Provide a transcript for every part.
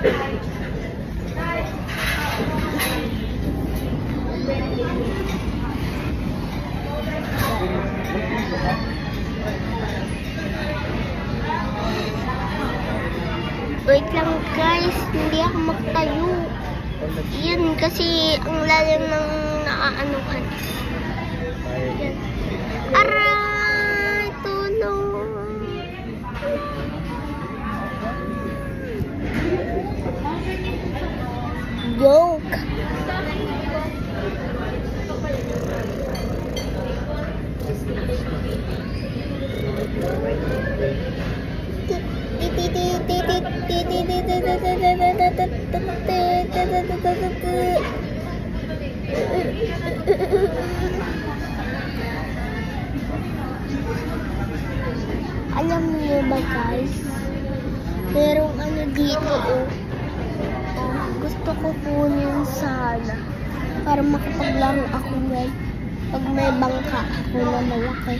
Wait lang guys, hindi ako magtayo. Yan kasi ang lalim ng naaanuhan. Yan. Aray! Tulong! Joke! Alam niyo ba guys, merong ano dito gusto ko kunin sana para makapaglaro ako ngayon pag may bangka ako na malaki.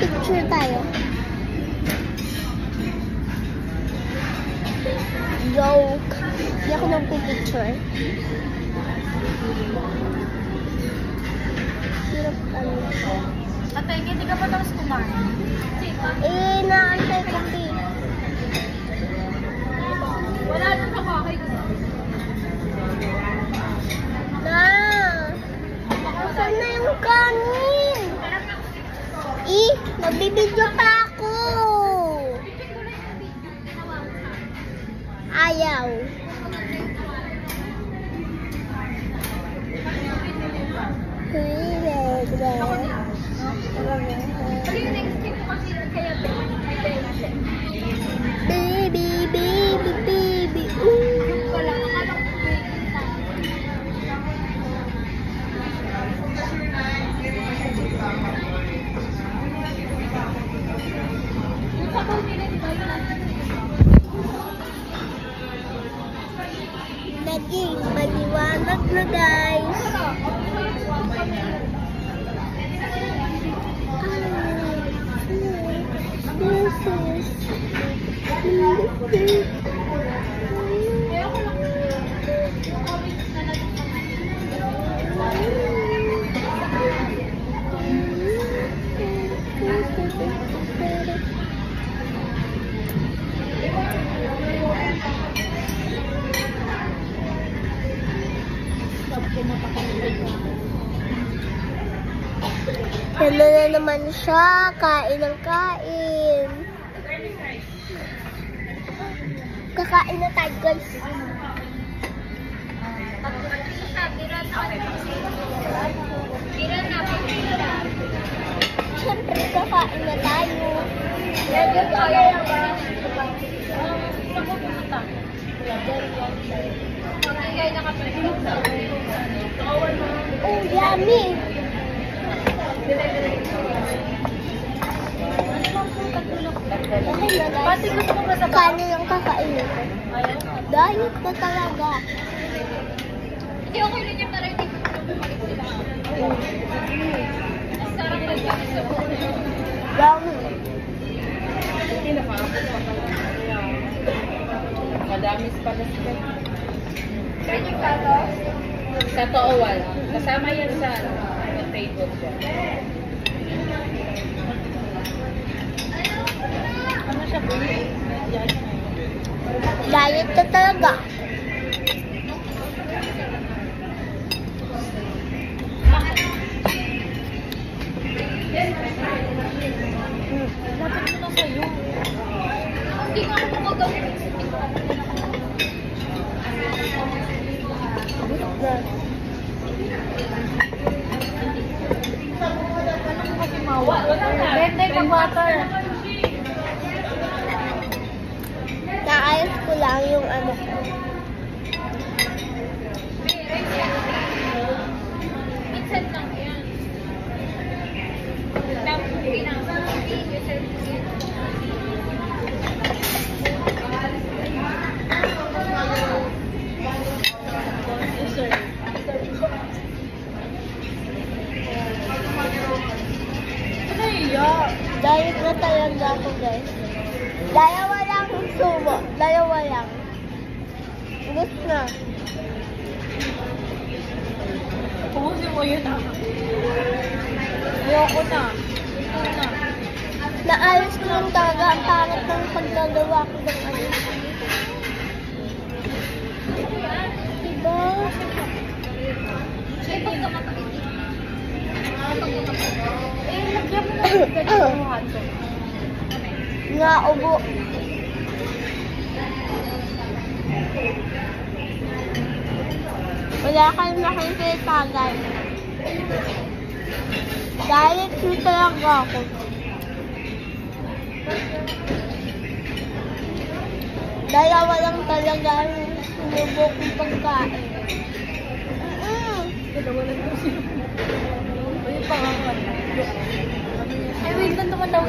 Picture tayo. Joke. Hindi ako nagpipicture. Hirap ano. Ate, hindi ka pa tapos kumain? Naantay ko Wala nang kakakay ko. Saan na yung kanin? Magbibidyo pa ako. Ayaw. Baby, baby, baby. Naging maliwanag na guys. Yan na naman siya, kain ng kain. Kakain na tayo guys. Siyempre kakain na tayo. Oh, yummy! Pati gusto mo ba sa Kanin ang kakainin ko. Diet na talaga. Hindi okay rin yung para hindi ko bumalik sila. Sarap mag-balik sa buhay. Yummy. Madamis pala sila. Pwede yung patos? Sa toowal. Kasama yan sa table dyan. Ano siya po? Diet na talaga. Lapit mo na sa'yo. Hindi nga ako magagawin. Bente, pag-water. Naayos ko lang yung ano ko. Minsan lang yan. Ano Diet na talaga ako, guys. Dalawa lang sumo. Dalawa lang. Gusto na. Puhusin mo yun ah. Ayoko na. Ayoko na. Naalis ko lang talaga ang pangit ng paggagawa ko ng ano. Diba? Ay, pagkakapagit. Lagyan mo na yung ganyan mo hato. Nga ubo. Wala kayong nakikita, guys. Diet na talaga ako. Dalawa lang talaga ang sinubo kong pagkain. Dalawa lang yung sinubo. Ay, pangalan. Ay, wait lang naman daw